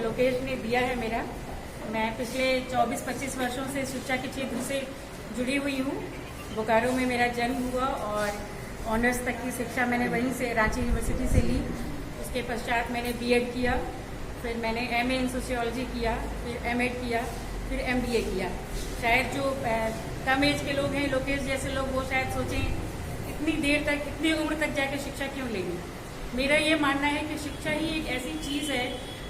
लोकेश ने दिया है मेरा। मैं पिछले 24-25 वर्षों से शिक्षा के क्षेत्र से जुड़ी हुई हूँ। बोकारो में मेरा जन्म हुआ और ऑनर्स तक की शिक्षा मैंने वहीं से रांची यूनिवर्सिटी से ली। उसके पश्चात मैंने बीएड किया, फिर मैंने एमए इन सोशियोलॉजी किया, फिर एमएड किया, फिर एमबीए किया। शायद जो कम एज के लोग हैं, लोकेश जैसे लोग, वो शायद सोचें इतनी देर तक, इतनी उम्र तक जाकर शिक्षा क्यों लेंगे। मेरा ये मानना है कि शिक्षा ही एक ऐसी चीज़ है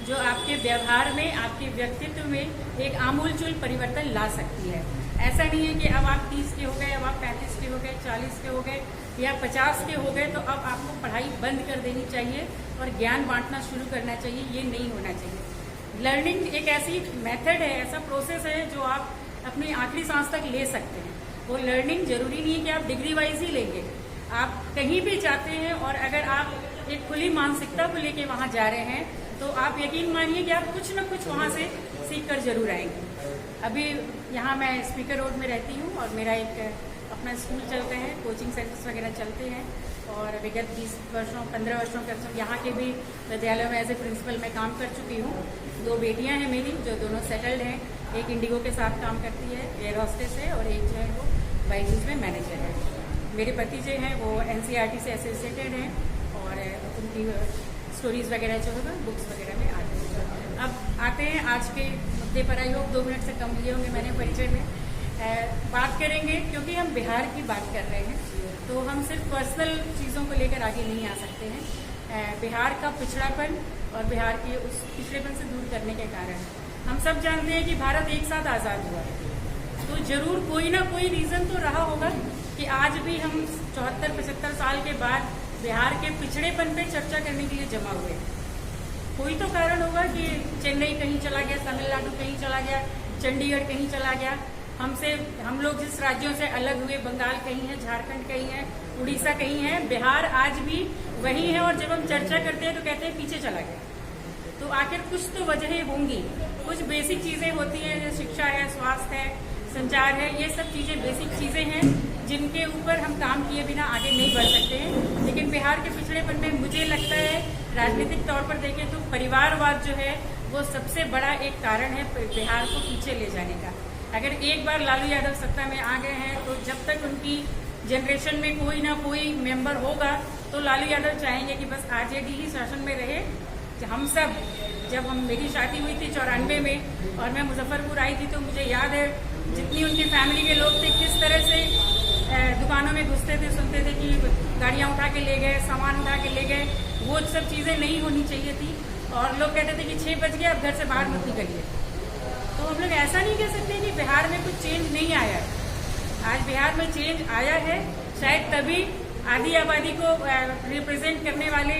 जो आपके व्यवहार में, आपके व्यक्तित्व में एक आमूलचूल परिवर्तन ला सकती है। ऐसा नहीं है कि अब आप 30 के हो गए, अब आप 35 के हो गए, 40 के हो गए या 50 के हो गए तो अब आपको पढ़ाई बंद कर देनी चाहिए और ज्ञान बांटना शुरू करना चाहिए। ये नहीं होना चाहिए। लर्निंग एक ऐसी मेथड है, ऐसा प्रोसेस है जो आप अपनी आखिरी सांस तक ले सकते हैं। वो लर्निंग जरूरी नहीं है कि आप डिग्री वाइज ही लेंगे। आप कहीं भी जाते हैं और अगर आप एक खुली मानसिकता को लेके वहाँ जा रहे हैं तो आप यकीन मानिए कि आप कुछ न कुछ वहाँ से सीख कर जरूर आएंगे। अभी यहाँ मैं स्पीकर रोड में रहती हूँ और मेरा एक अपना स्कूल चलते हैं, कोचिंग सेंटर्स वगैरह चलते हैं और विगत 15 वर्षों के यहाँ के भी विद्यालयों में एज ए प्रिंसिपल मैं काम कर चुकी हूँ। 2 बेटियाँ हैं मेरी जो दोनों सेटल्ड हैं। एक इंडिगो के साथ काम करती है, एयर होस्टेस है, और एक जो है वो बाइजूस में मैनेजर है। मेरे पति जो हैं वो एनसीईआरटी से एसोसिएटेड हैं और उनकी स्टोरीज वगैरह जो है बुक्स वगैरह में आते हैं। अब आते हैं आज के मुद्दे पर। आई होप 2 मिनट से कम लिए होंगे मैंने परिचय में। बात करेंगे क्योंकि हम बिहार की बात कर रहे हैं तो हम सिर्फ पर्सनल चीज़ों को लेकर आगे नहीं आ सकते हैं। बिहार का पिछड़ापन और बिहार के उस पिछड़ेपन से दूर करने के कारण हम सब जानते हैं कि भारत एक साथ आज़ाद हुआ है, तो जरूर कोई ना कोई रीज़न तो रहा होगा कि आज भी हम 74-75 साल के बाद बिहार के पिछड़ेपन पे चर्चा करने के लिए जमा हुए। कोई तो कारण होगा कि चेन्नई कहीं चला गया, तमिलनाडु कहीं चला गया, चंडीगढ़ कहीं चला गया, हम लोग जिस राज्यों से अलग हुए, बंगाल कहीं है, झारखंड कहीं है, उड़ीसा कहीं है, बिहार आज भी वही है। और जब हम चर्चा करते हैं तो कहते हैं पीछे चला गया। तो आखिर कुछ तो वजहें होंगी। कुछ बेसिक चीजें होती हैं, जैसे शिक्षा है, स्वास्थ्य है, संचार है, ये सब चीजें बेसिक चीजें हैं जिनके ऊपर हम काम किए बिना आगे नहीं बढ़ सकते हैं। लेकिन बिहार के पिछड़ेपन में मुझे लगता है राजनीतिक तौर पर देखें तो परिवारवाद जो है वो सबसे बड़ा एक कारण है बिहार को पीछे ले जाने का। अगर एक बार लालू यादव सत्ता में आ गए हैं तो जब तक उनकी जनरेशन में कोई ना कोई मेंबर होगा तो लालू यादव चाहेंगे कि बस आरजेडी ही शासन में रहे। हम सब, जब मेरी शादी हुई थी 94 में और मैं मुजफ्फरपुर आई थी तो मुझे याद है जितनी उनकी फैमिली के लोग थे किस तरह से दुकानों में घुसते थे, सुनते थे कि गाड़ियां उठा के ले गए, सामान उठा के ले गए। वो सब चीज़ें नहीं होनी चाहिए थी और लोग कहते थे कि 6 बज गया अब घर से बाहर मत निकलिए। तो हम लोग ऐसा नहीं कह सकते कि बिहार में कुछ चेंज नहीं आया। आज बिहार में चेंज आया है, शायद तभी आधी आबादी को रिप्रेजेंट करने वाले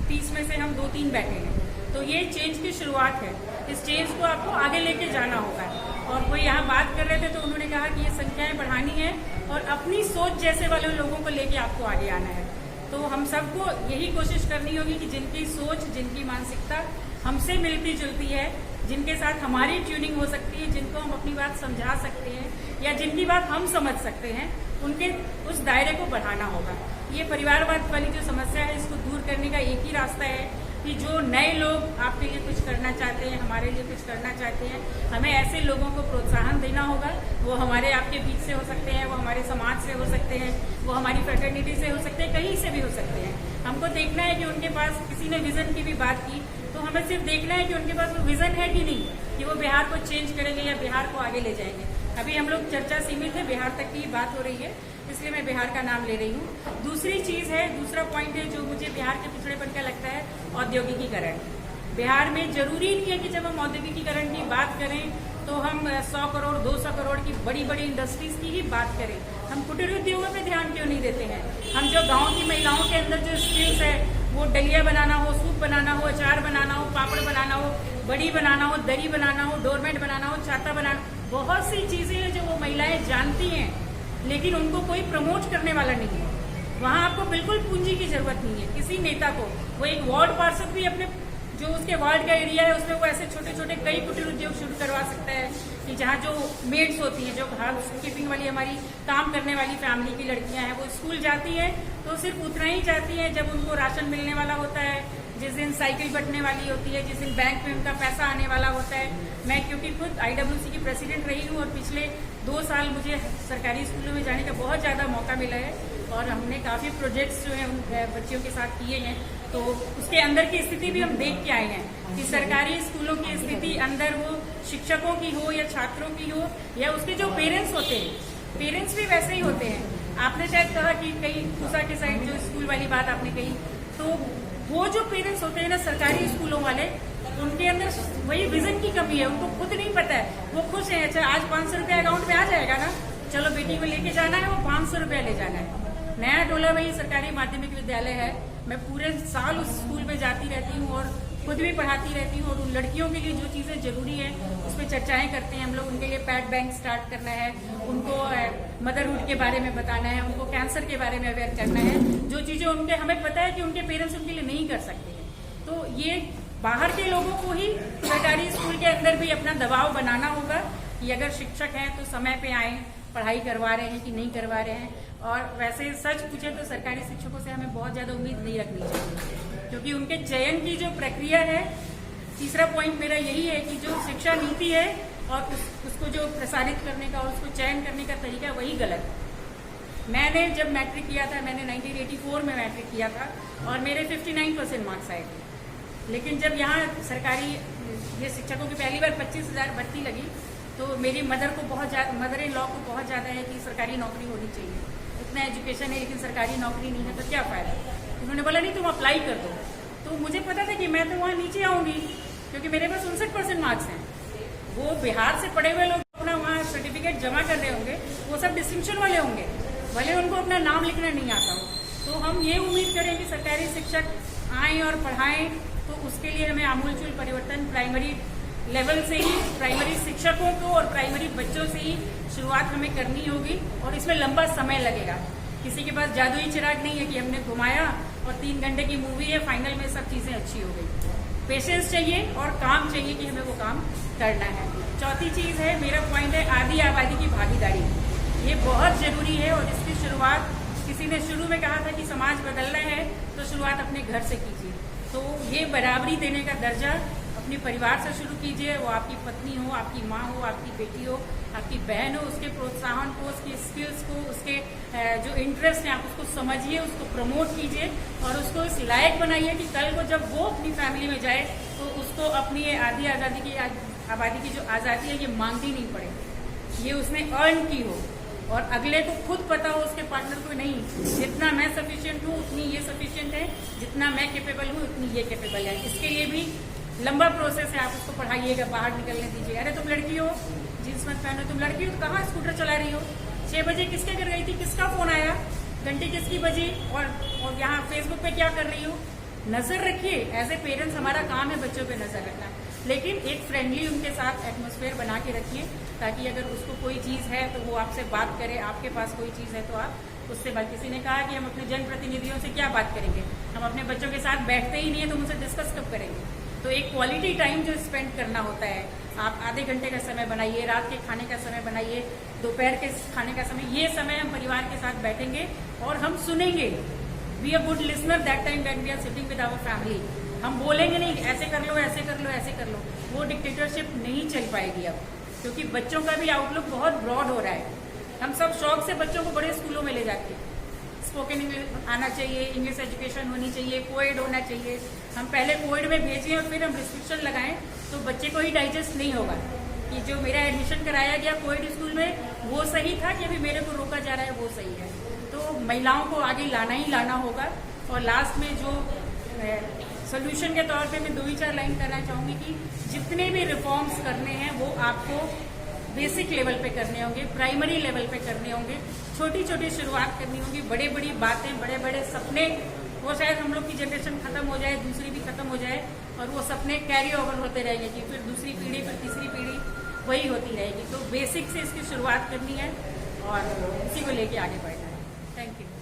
30 में से हम 2-3 बैठे हैं। तो ये चेंज की शुरुआत है। इस चेंज को आपको आगे लेके जाना होगा। और कोई यहाँ बात कर रहे थे तो उन्होंने कहा कि ये संख्याएं बढ़ानी है और अपनी सोच जैसे वाले लोगों को लेके आपको आगे आना है। तो हम सबको यही कोशिश करनी होगी कि जिनकी सोच, जिनकी मानसिकता हमसे मिलती जुलती है, जिनके साथ हमारी ट्यूनिंग हो सकती है, जिनको हम अपनी बात समझा सकते हैं या जिनकी बात हम समझ सकते हैं, उनके उस दायरे को बढ़ाना होगा। ये परिवारवाद वाली जो समस्या है इसको दूर करने का एक ही रास्ता है कि जो नए लोग आपके लिए कुछ करना चाहते हैं, हमारे लिए कुछ करना चाहते हैं, हमें ऐसे लोगों को प्रोत्साहन देना होगा। वो हमारे आपके बीच से हो सकते हैं, वो हमारे समाज से हो सकते हैं, वो हमारी फ्रेटर्निटी से हो सकते हैं, कहीं से भी हो सकते हैं। हमको देखना है कि उनके पास, किसी ने विजन की भी बात की तो हमें सिर्फ देखना है कि उनके पास वो विजन है कि नहीं, कि वो बिहार को चेंज करेंगे या बिहार को आगे ले जाएंगे। अभी हम लोग चर्चा सीमित है, बिहार तक की बात हो रही है, इसलिए मैं बिहार का नाम ले रही हूँ। दूसरी चीज है, दूसरा पॉइंट है जो मुझे बिहार के पिछड़ेपन का लगता है, औद्योगिकीकरण। बिहार में जरूरी नहीं है कि जब हम औद्योगिकीकरण की बात करें तो हम 100 करोड़ 200 करोड़ की बड़ी बड़ी इंडस्ट्रीज की ही बात करें। हम कुटीर उद्योगों पे ध्यान क्यों नहीं देते हैं? हम जो गाँव की महिलाओं के अंदर जो स्किल्स है, वो डलिया बनाना हो, सूप बनाना हो, अचार बनाना हो, पापड़ बनाना हो, बड़ी बनाना हो, दरी बनाना हो, डोरमेट बनाना हो, छाता बनाना, बहुत सी चीजें हैं जो वो महिलाएं जानती हैं लेकिन उनको कोई प्रमोट करने वाला नहीं है। वहाँ आपको बिल्कुल पूंजी की जरूरत नहीं है किसी नेता को। वो एक वार्ड पार्षद भी अपने जो उसके वार्ड का एरिया है उसमें वो ऐसे छोटे छोटे कई कुटीर उद्योग शुरू करवा सकता है कि जहाँ जो मेड्स होती हैं, जो हाउस कीपिंग वाली हमारी काम करने वाली फैमिली की लड़कियां हैं, वो स्कूल जाती हैं तो सिर्फ उतना ही जाती हैं जब उनको राशन मिलने वाला होता है जिस दिन साइकिल बंटने वाली होती है, जिस दिन बैंक में उनका पैसा आने वाला होता है। मैं क्योंकि खुद IWC की प्रेसिडेंट रही हूँ और पिछले 2 साल मुझे सरकारी स्कूलों में जाने का बहुत ज़्यादा मौका मिला है और हमने काफ़ी प्रोजेक्ट्स जो हैं उन बच्चियों के साथ किए हैं। तो उसके अंदर की स्थिति भी हम देख के आए हैं कि सरकारी स्कूलों की स्थिति अंदर वो शिक्षकों की हो या छात्रों की हो या उसके जो पेरेंट्स होते हैं, पेरेंट्स भी वैसे ही होते हैं। आपने शायद कहा कि कई पूसा के साइड जो स्कूल वाली बात आपने कही, तो वो जो पेरेंट्स होते हैं ना सरकारी स्कूलों वाले, उनके अंदर वही विजन की कमी है। उनको खुद नहीं पता है, वो खुश है अच्छा आज 500 रुपया अकाउंट में आ जाएगा ना, चलो बेटी को लेके जाना है, वो 500 रुपया ले जाना है। नया टोला वही सरकारी माध्यमिक विद्यालय है, मैं पूरे साल उस स्कूल में जाती रहती हूँ और खुद भी पढ़ाती रहती हूँ और उन लड़कियों के लिए जो चीजें जरूरी है उस पर चर्चाएं करते हैं हम लोग। उनके लिए पैड बैंक स्टार्ट करना है, उनको मदरहुड के बारे में बताना है, उनको कैंसर के बारे में अवेयर करना है, जो चीजें उनके हमें पता है कि उनके पेरेंट्स उनके लिए नहीं कर सकते हैं। तो ये बाहर के लोगों को ही सरकारी स्कूल के अंदर भी अपना दबाव बनाना होगा कि अगर शिक्षक हैं तो समय पे आए, पढ़ाई करवा रहे हैं कि नहीं करवा रहे हैं। और वैसे सच पूछे तो सरकारी शिक्षकों से हमें बहुत ज्यादा उम्मीद नहीं रखनी चाहिए, क्योंकि उनके चयन की जो प्रक्रिया है, तीसरा पॉइंट मेरा यही है कि जो शिक्षा नीति है और उसको जो प्रसारित करने का और उसको चयन करने का तरीका वही गलत है। मैंने जब मैट्रिक किया था, मैंने 1984 में मैट्रिक किया था और मेरे 59% मार्क्स आए थे। लेकिन जब यहाँ सरकारी ये शिक्षकों की पहली बार 25,000 भर्ती लगी तो मेरी मदर इन लॉ को बहुत ज्यादा है कि सरकारी नौकरी होनी चाहिए, इतना एजुकेशन है लेकिन सरकारी नौकरी नहीं है तो क्या फायदा। उन्होंने बोला नहीं तुम अप्लाई कर दो। तो मुझे पता था कि मैं तो वहाँ नीचे आऊंगी क्योंकि मेरे पास 59% मार्क्स हैं। वो बिहार से पढ़े हुए लोग अपना वहाँ सर्टिफिकेट जमा कर रहे होंगे, वो सब डिस्टिंक्शन वाले होंगे, भले उनको अपना नाम लिखना नहीं आता हो। तो हम ये उम्मीद करें कि सरकारी शिक्षक आए और पढ़ाएं, तो उसके लिए हमें आमूलचूल परिवर्तन प्राइमरी लेवल से ही, प्राइमरी शिक्षकों को और प्राइमरी बच्चों से ही शुरुआत हमें करनी होगी और इसमें लंबा समय लगेगा। किसी के पास जादुई चिराग नहीं है कि हमने घुमाया और 3 घंटे की मूवी है, फाइनल में सब चीजें अच्छी हो गई। पेशेंस चाहिए और काम चाहिए कि हमें वो काम करना है। चौथी चीज है, मेरा पॉइंट है आधी आबादी की भागीदारी। ये बहुत जरूरी है और इसकी शुरुआत किसी ने शुरू में कहा था कि समाज बदलना है तो शुरुआत अपने घर से कीजिए। तो ये बराबरी देने का दर्जा अपने परिवार से शुरू कीजिए, वो आपकी पत्नी हो, आपकी माँ हो, आपकी बेटी हो, आपकी बहन हो, उसके प्रोत्साहन को, उसके स्किल्स को, उसके जो इंटरेस्ट है आप उसको समझिए, उसको प्रमोट कीजिए और उसको इस लायक बनाइए कि कल को जब वो अपनी फैमिली में जाए तो उसको अपनी आधी आबादी की जो आज़ादी है ये मांगनी नहीं पड़े, ये उसने अर्न की हो और अगले को खुद पता हो, उसके पार्टनर को नहीं, जितना मैं सफिशिएंट हूँ उतनी ये सफिशिएंट है, जितना मैं कैपेबल हूँ उतनी ये कैपेबल है। इसके लिए भी लंबा प्रोसेस है, आप उसको पढ़ाइएगा, बाहर निकलने दीजिए। अरे तुम लड़की हो, जींस मत पहनो, तुम लड़की हो तो कहाँ स्कूटर चला रही हो, 6 बजे किसके घर गई थी, किसका फोन आया, घंटी किसकी बजी और यहाँ फेसबुक पे क्या कर रही हो। नजर रखिए, एज ए पेरेंट्स हमारा काम है बच्चों पे नजर रखना, लेकिन एक फ्रेंडली उनके साथ एटमोस्फेयर बना के रखिए ताकि अगर उसको कोई चीज है तो वो आपसे बात करे, आपके पास कोई चीज है तो आप उससे बात। किसी ने कहा कि हम अपने जनप्रतिनिधियों से क्या बात करेंगे, हम अपने बच्चों के साथ बैठते ही नहीं है तो उनसे डिस्कस कब करेंगे। तो एक क्वालिटी टाइम जो स्पेंड करना होता है, आप आधे घंटे का समय बनाइए, रात के खाने का समय बनाइए, दोपहर के खाने का समय, ये समय हम परिवार के साथ बैठेंगे और हम सुनेंगे। Be a good listener that time when we are sitting with our family. हम बोलेंगे नहीं ऐसे कर लो, ऐसे कर लो, ऐसे कर लो, वो डिक्टेटरशिप नहीं चल पाएगी अब, क्योंकि बच्चों का भी आउटलुक बहुत ब्रॉड हो रहा है। हम सब शौक से बच्चों को बड़े स्कूलों में ले जाते हैं, स्पोकन इंग्लिश आना चाहिए, इंग्लिश एजुकेशन होनी चाहिए, कोएड होना चाहिए। हम पहले कोएड में भेजें और फिर हम रिस्ट्रिक्शन लगाएं तो बच्चे को ही डाइजेस्ट नहीं होगा कि जो मेरा एडमिशन कराया गया कोएड स्कूल में वो सही था कि अभी मेरे को रोका जा रहा है वो सही है। तो महिलाओं को आगे लाना ही लाना होगा। और लास्ट में जो सोल्यूशन के तौर पे मैं 2-4 लाइन करना चाहूंगी कि जितने भी रिफॉर्म्स करने हैं वो आपको बेसिक लेवल पे करने होंगे, प्राइमरी लेवल पे करने होंगे, छोटी छोटी शुरुआत करनी होगी। बड़े बड़ी बातें, बड़े बड़े सपने, वो शायद हम लोग की जनरेशन खत्म हो जाए, दूसरी भी खत्म हो जाए और वो सपने कैरी ओवर होते रहेंगे कि फिर दूसरी पीढ़ी, फिर तीसरी पीढ़ी वही होती रहेगी। तो बेसिक से इसकी शुरुआत करनी है और इसी को लेके आगे बढ़ना है। Thank you.